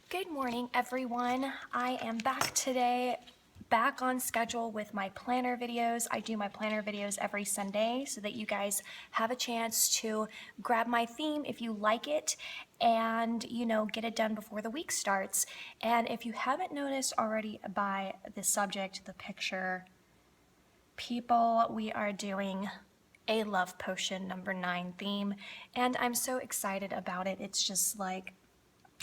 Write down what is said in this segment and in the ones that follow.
Good morning, everyone. I am back today, back on schedule with my planner videos. I do my planner videos every Sunday so that you guys have a chance to grab my theme if you like it and, get it done before the week starts. And if you haven't noticed already by the subject, the picture, people, we are doing a Love Potion number 9 theme, and I'm so excited about it. It's just like,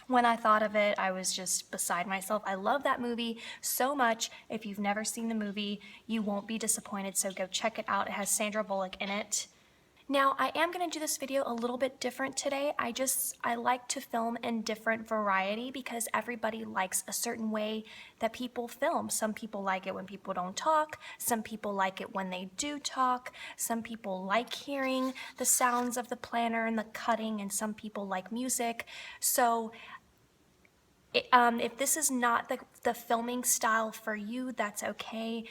when I thought of it, I was just beside myself. I love that movie so much. If you've never seen the movie, you won't be disappointed, so go check it out. It has Sandra Bullock in it. Now, I am going to do this video a little bit different today. I like to film in different variety because everybody likes a certain way that people film. Some people like it when people don't talk. Some people like it when they do talk. Some people like hearing the sounds of the planner and the cutting, and some people like music. So if this is not the filming style for you, that's okay.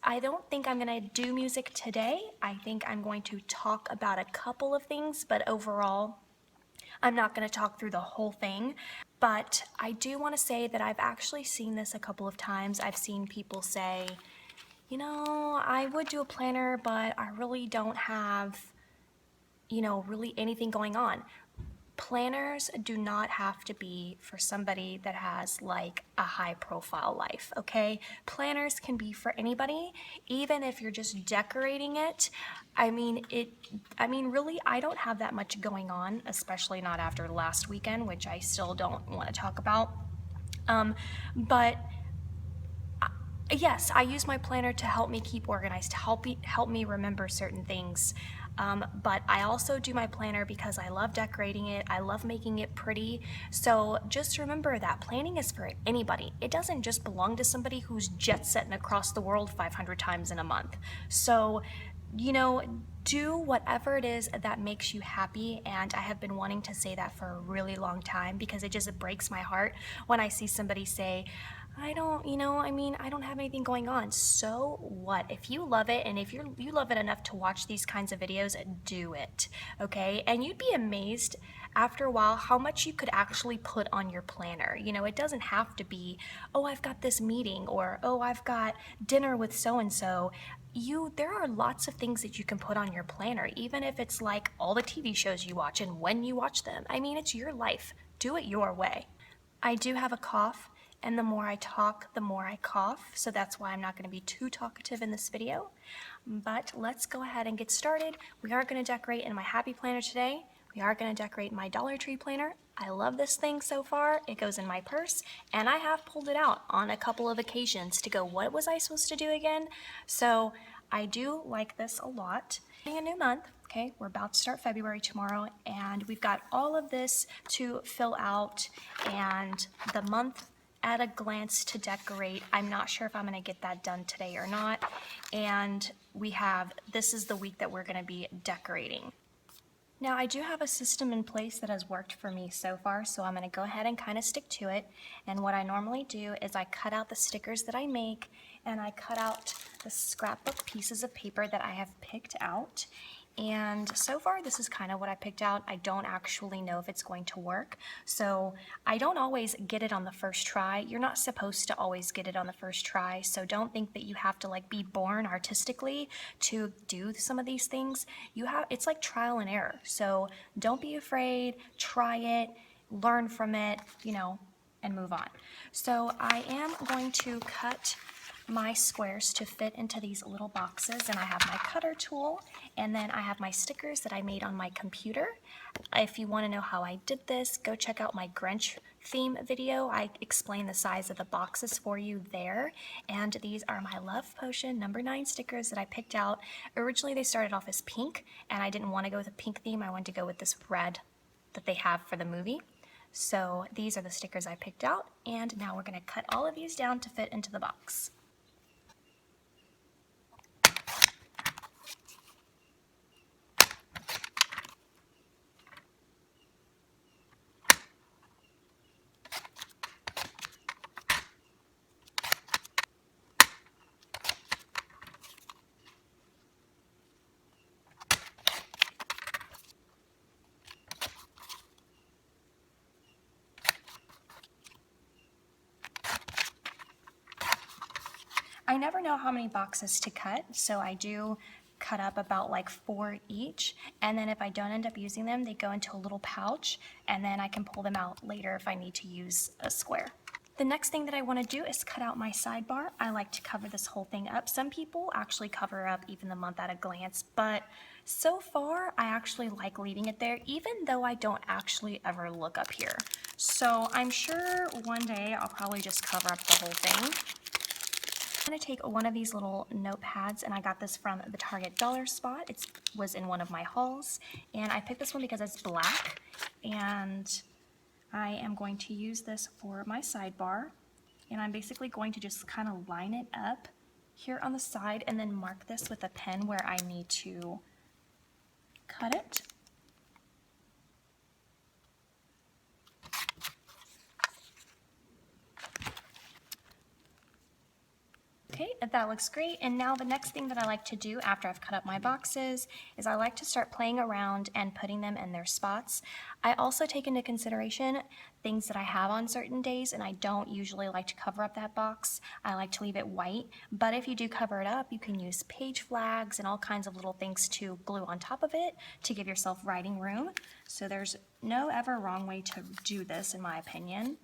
I don't think I'm gonna do music today. I think I'm going to talk about a couple of things, but overall, I'm not gonna talk through the whole thing. But I do wanna say that I've actually seen this a couple of times. I've seen people say, I would do a planner, but I really don't have, really anything going on. Planners do not have to be for somebody that has like a high profile life, okay? Planners can be for anybody, even if you're just decorating it. Really, I don't have that much going on, especially not after last weekend, which I still don't want to talk about. But yes, I use my planner to help me keep organized, to help me remember certain things. But I also do my planner because I love decorating it. I love making it pretty. So just remember that planning is for anybody. It doesn't just belong to somebody who's jet setting across the world 500 times in a month. So, do whatever it is that makes you happy. And I have been wanting to say that for a really long time because it just breaks my heart when I see somebody say, I don't have anything going on. So what? If you love it and if you love it enough to watch these kinds of videos, do it, okay? And you'd be amazed after a while how much you could actually put on your planner. It doesn't have to be, oh, I've got this meeting, or oh, I've got dinner with so-and-so. There are lots of things that you can put on your planner, even if it's like all the TV shows you watch and when you watch them. It's your life. Do it your way. I do have a cough, and the more I talk, the more I cough, so that's why I'm not going to be too talkative in this video. But let's go ahead and get started. We are going to decorate in my Happy Planner today. We are going to decorate my Dollar Tree planner. I love this thing so far. It goes in my purse, and I have pulled it out on a couple of occasions to go, what was I supposed to do again? So I do like this a lot. A new month, okay, we're about to start February tomorrow, and we've got all of this to fill out, and the month at a glance to decorate. I'm not sure if I'm going to get that done today or not. And this is the week that we're going to be decorating. Now, I do have a system in place that has worked for me so far, so I'm going to go ahead and kind of stick to it. And what I normally do is I cut out the stickers that I make, and I cut out the scrapbook pieces of paper that I have picked out. And so far, this is kind of what I picked out. I don't actually know if it's going to work, so I don't always get it on the first try. You're not supposed to always get it on the first try, so don't think that you have to be born artistically to do some of these things. It's like trial and error, so don't be afraid, try it, learn from it, and move on. So I am going to cut my squares to fit into these little boxes, and I have my cutter tool, and then I have my stickers that I made on my computer. If you want to know how I did this, go check out my Grinch theme video. I explain the size of the boxes for you there. And these are my Love Potion number 9 stickers that I picked out. Originally they started off as pink, and I didn't want to go with a pink theme. I wanted to go with this red that they have for the movie. So these are the stickers I picked out, and now we're going to cut all of these down to fit into the box. I never know how many boxes to cut, so I do cut up about like 4 each, and then if I don't end up using them, they go into a little pouch, and then I can pull them out later if I need to use a square. The next thing that I want to do is cut out my sidebar. I like to cover this whole thing up. Some people actually cover up even the month at a glance, but so far I actually like leaving it there even though I don't actually ever look up here. So I'm sure one day I'll probably just cover up the whole thing. I'm going to take one of these little notepads, and I got this from the Target dollar spot. It was in one of my hauls, and I picked this one because it's black, and I am going to use this for my sidebar, and I'm basically going to just kind of line it up here on the side and then mark this with a pen where I need to cut it. Okay, that looks great. And now the next thing that I like to do after I've cut up my boxes is I like to start playing around and putting them in their spots. I also take into consideration things that I have on certain days, and I don't usually like to cover up that box. I like to leave it white, but if you do cover it up, you can use page flags and all kinds of little things to glue on top of it to give yourself writing room. So there's no ever wrong way to do this, in my opinion.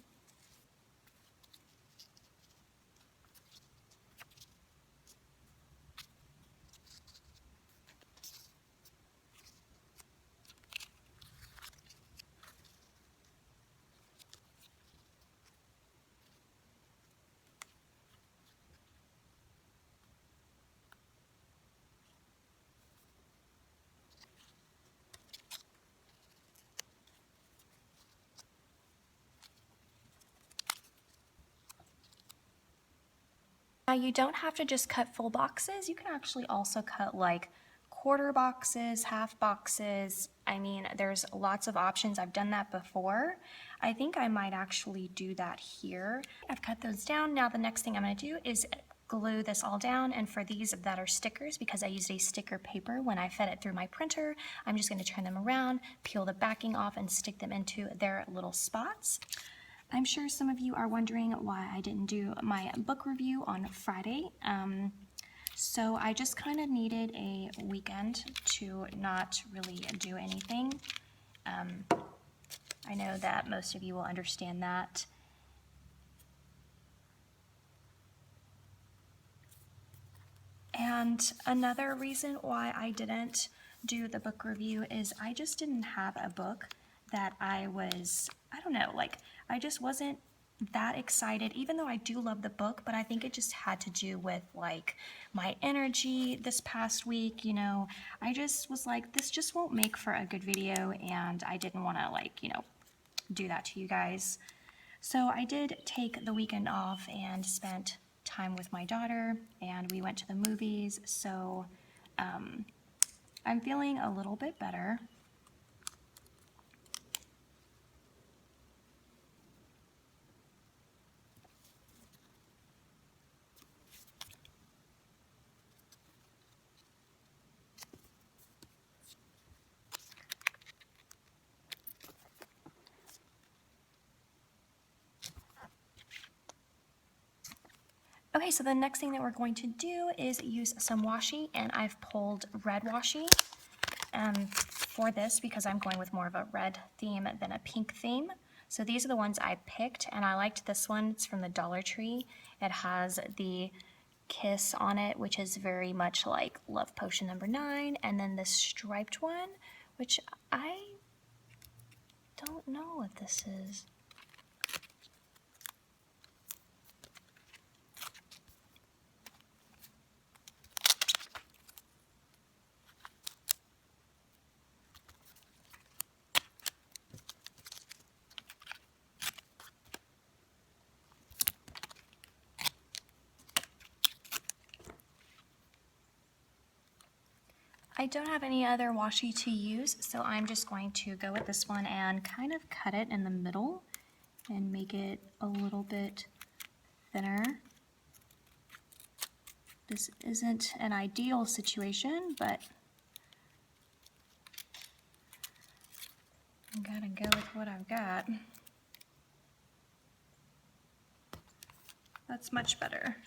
Now you don't have to just cut full boxes, you can actually also cut like quarter boxes, half boxes. I mean, there's lots of options. I've done that before. I think I might actually do that here. I've cut those down. Now the next thing I'm going to do is glue this all down, and for these that are stickers, because I used a sticker paper when I fed it through my printer, I'm just going to turn them around, peel the backing off, and stick them into their little spots. I'm sure some of you are wondering why I didn't do my book review on Friday. So I just kind of needed a weekend to not really do anything. I know that most of you will understand that. And another reason why I didn't do the book review is I just didn't have a book that I don't know, like I just wasn't that excited, even though I do love the book, but I think it just had to do with like my energy this past week, you know. I just was like, this just won't make for a good video, and I didn't want to like, you know, do that to you guys. So I did take the weekend off and spent time with my daughter, and we went to the movies, so I'm feeling a little bit better. Okay, so the next thing that we're going to do is use some washi, and I've pulled red washi for this because I'm going with more of a red theme than a pink theme. So these are the ones I picked, and I liked this one. It's from the Dollar Tree. It has the kiss on it, which is very much like Love Potion #9, and then this striped one, which I don't know what this is. I don't have any other washi to use, so I'm just going to go with this one and kind of cut it in the middle and make it a little bit thinner. This isn't an ideal situation, but I gotta go with what I've got. That's much better.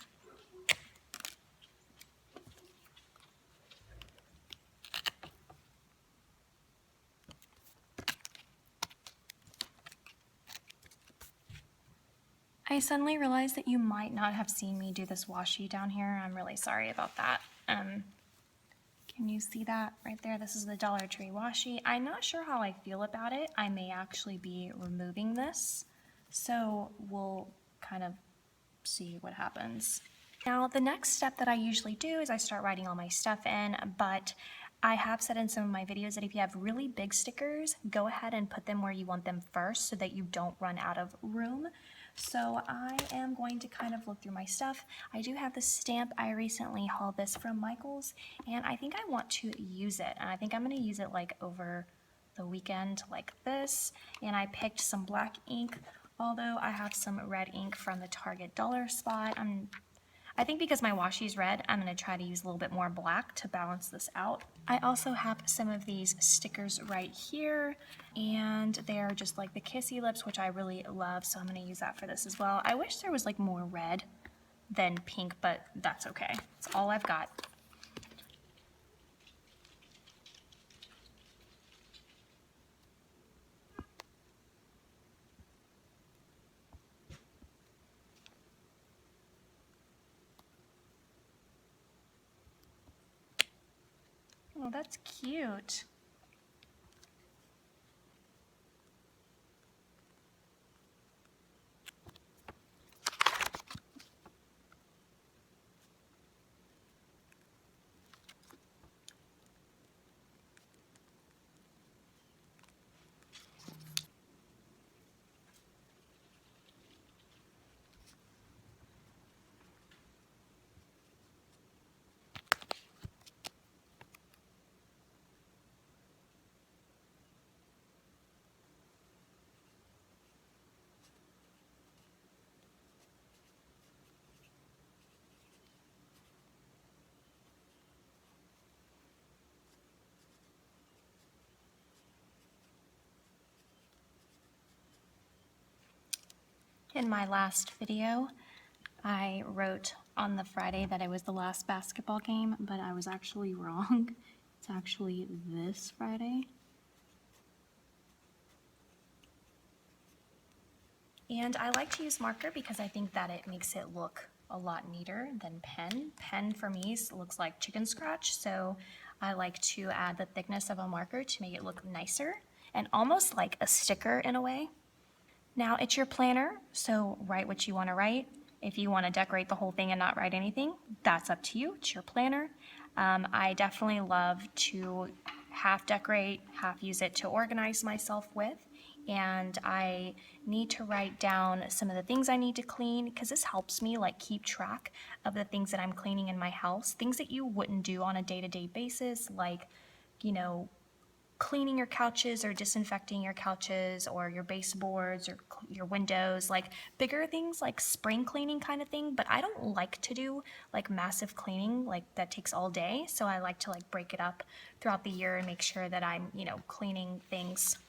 I suddenly realized that you might not have seen me do this washi down here. I'm really sorry about that. Can you see that right there? This is the Dollar Tree washi. I'm not sure how I feel about it. I may actually be removing this, so we'll kind of see what happens. Now, the next step that I usually do is I start writing all my stuff in, but I have said in some of my videos that if you have really big stickers, go ahead and put them where you want them first so that you don't run out of room. So I am going to kind of look through my stuff. I do have this stamp. I recently hauled this from Michael's, and I think I want to use it. And I think I'm going to use it like over the weekend like this. And I picked some black ink, although I have some red ink from the Target dollar spot. I think because my washi is red, I'm going to try to use a little bit more black to balance this out. I also have some of these stickers right here, and they're just like the kissy lips, which I really love, so I'm going to use that for this as well. I wish there was like more red than pink, but that's okay. That's all I've got. Oh, that's cute. In my last video, I wrote on the Friday that it was the last basketball game, but I was actually wrong. It's actually this Friday. And I like to use marker because I think that it makes it look a lot neater than pen. Pen for me looks like chicken scratch, so I like to add the thickness of a marker to make it look nicer and almost like a sticker in a way. Now it's your planner, so write what you want to write. If you want to decorate the whole thing and not write anything, that's up to you. It's your planner. I definitely love to half decorate, half use it to organize myself with. And I need to write down some of the things I need to clean because this helps me like keep track of the things that I'm cleaning in my house, things that you wouldn't do on a day-to-day basis, like, you know, cleaning your couches or disinfecting your couches or your baseboards or your windows, like bigger things like spring cleaning kind of thing. But I don't like to do like massive cleaning like that takes all day, so I like to like break it up throughout the year and make sure that I'm, you know, cleaning things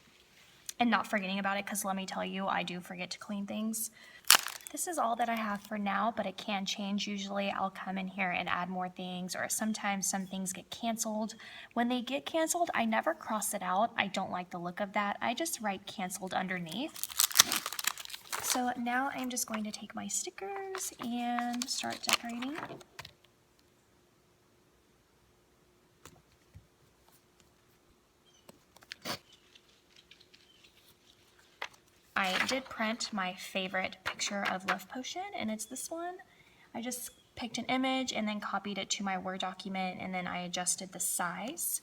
and not forgetting about it, because let me tell you, I do forget to clean things. This is all that I have for now, but it can change. Usually I'll come in here and add more things, or sometimes some things get canceled. When they get canceled, I never cross it out. I don't like the look of that. I just write canceled underneath. So now I'm just going to take my stickers and start decorating. I did print my favorite picture of Love Potion, and it's this one. I just picked an image and then copied it to my Word document, and then I adjusted the size.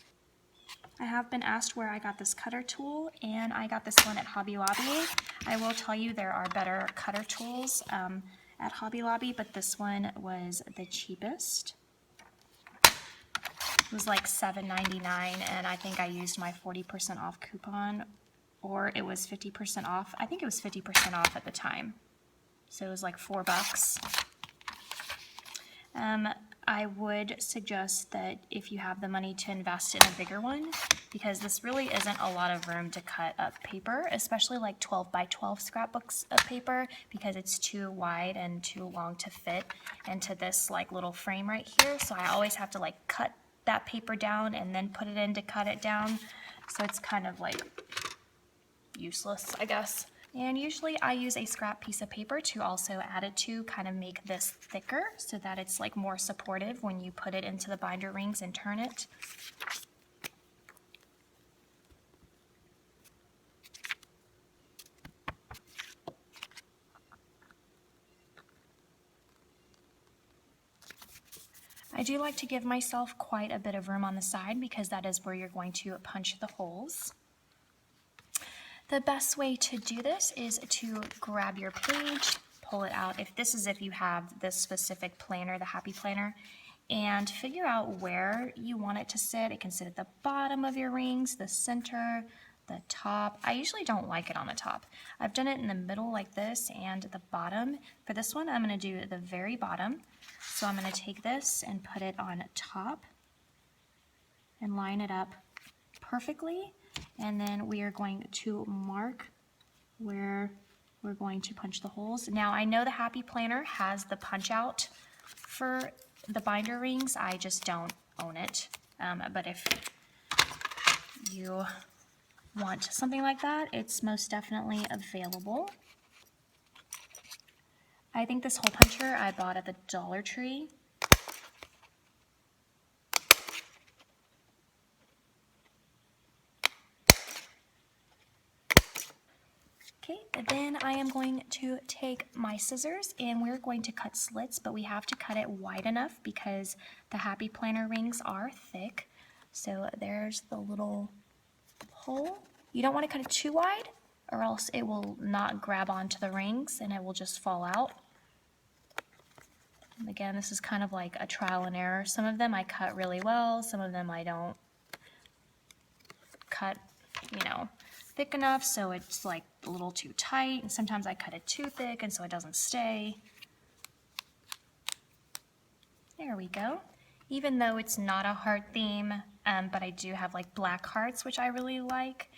I have been asked where I got this cutter tool, and I got this one at Hobby Lobby. I will tell you there are better cutter tools at Hobby Lobby, but this one was the cheapest. It was like $7.99, and I think I used my 40% off coupon, or it was 50% off. I think it was 50% off at the time. So it was like $4. I would suggest that if you have the money to invest in a bigger one, because this really isn't a lot of room to cut up paper, especially like 12 by 12 scrapbooks of paper, because it's too wide and too long to fit into this like little frame right here. So I always have to like cut that paper down and then put it in to cut it down. So it's kind of like useless, I guess. And usually I use a scrap piece of paper to also add it to kind of make this thicker so that it's like more supportive when you put it into the binder rings and turn it. I do like to give myself quite a bit of room on the side because that is where you're going to punch the holes. The best way to do this is to grab your page, pull it out. If you have this specific planner, the Happy Planner, and figure out where you want it to sit. It can sit at the bottom of your rings, the center, the top. I usually don't like it on the top. I've done it in the middle like this and the bottom. For this one, I'm going to do the very bottom. So I'm going to take this and put it on top and line it up perfectly. And then we are going to mark where we're going to punch the holes. Now I know the Happy Planner has the punch out for the binder rings. I just don't own it. But if you want something like that, it's most definitely available. I think this hole puncher I bought at the Dollar Tree. Okay, then I am going to take my scissors and we're going to cut slits, but we have to cut it wide enough because the Happy Planner rings are thick. So there's the little hole. You don't want to cut it too wide or else it will not grab onto the rings and it will just fall out. And again, this is kind of like a trial and error. Some of them I cut really well, some of them I don't cut, thick enough, so it's like a little too tight, and sometimes I cut it too thick and so it doesn't stay. There we go. Even though it's not a heart theme, but I do have like black hearts, which I really like,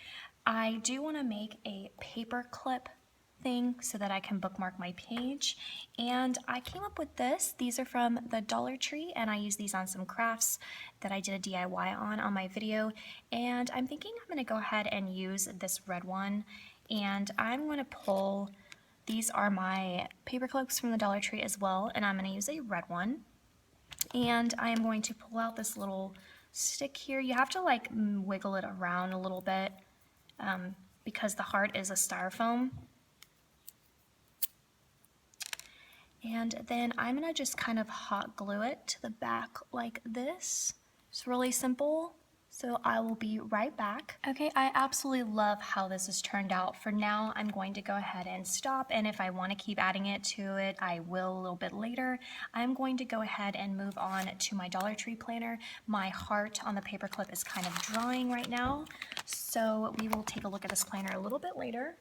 I do want to make a paper clip thing so that I can bookmark my page. And I came up with this. These are from the Dollar Tree, and I use these on some crafts that I did a DIY on my video. And I'm thinking I'm going to go ahead and use this red one, and I'm going to pull, these are my paper clips from the Dollar Tree as well, and I'm going to use a red one. And I am going to pull out this little stick here. You have to like wiggle it around a little bit because the heart is a styrofoam. And then I'm gonna just kind of hot glue it to the back like this. It's really simple. So I will be right back. Okay, I absolutely love how this has turned out. For now, I'm going to go ahead and stop, and if I want to keep adding it to it, I will a little bit later. I'm going to go ahead and move on to my Dollar Tree planner. My heart on the paperclip is kind of drying right now, so we will take a look at this planner a little bit later.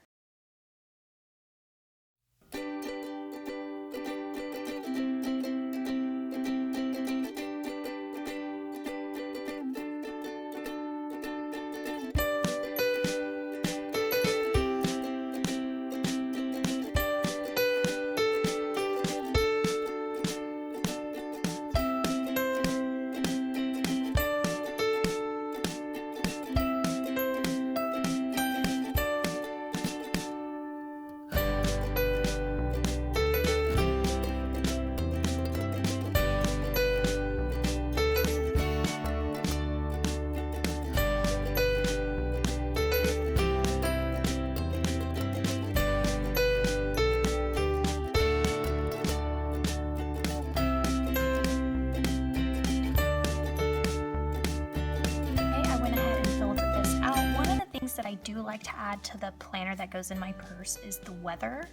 That I do like to add to the planner that goes in my purse is the weather.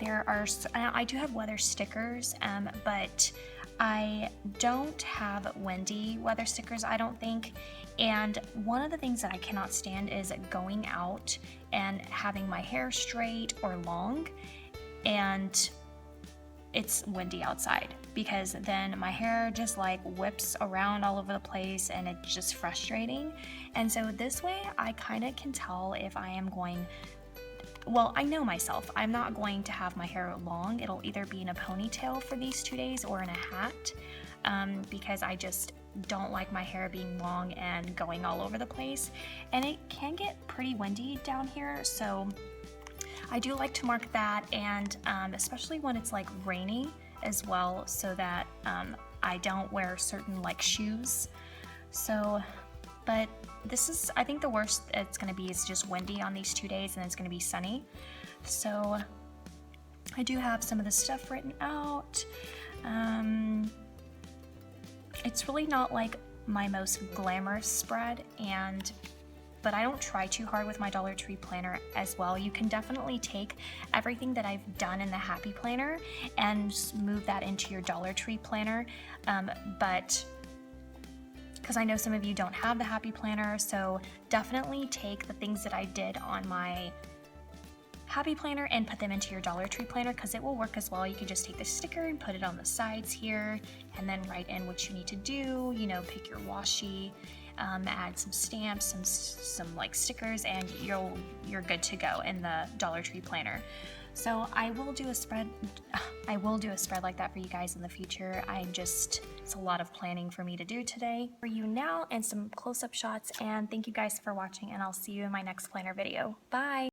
I do have weather stickers, but I don't have windy weather stickers, I don't think. And one of the things that I cannot stand is going out and having my hair straight or long and it's windy outside, because then my hair just like whips around all over the place and it's just frustrating. And so this way I kind of can tell if I am going, well, I know myself, I'm not going to have my hair long. It'll either be in a ponytail for these 2 days or in a hat, because I just don't like my hair being long and going all over the place. And it can get pretty windy down here, so I do like to mark that, and especially when it's like rainy as well, so that I don't wear certain like shoes. So, but this is, I think the worst it's going to be is just windy on these 2 days, and it's going to be sunny. So I do have some of the stuff written out. It's really not like my most glamorous spread, but I don't try too hard with my Dollar Tree planner as well. You can definitely take everything that I've done in the Happy Planner and move that into your Dollar Tree planner, but because I know some of you don't have the Happy Planner, so definitely take the things that I did on my Happy Planner and put them into your Dollar Tree planner, because it will work as well. You can just take the sticker and put it on the sides here, and then write in what you need to do, you know, pick your washi, add some stamps, some like stickers, and you're good to go in the Dollar Tree planner. So I will do a spread like that for you guys in the future. It's a lot of planning for me to do today for you now, and some close-up shots, and thank you guys for watching, and I'll see you in my next planner video. Bye.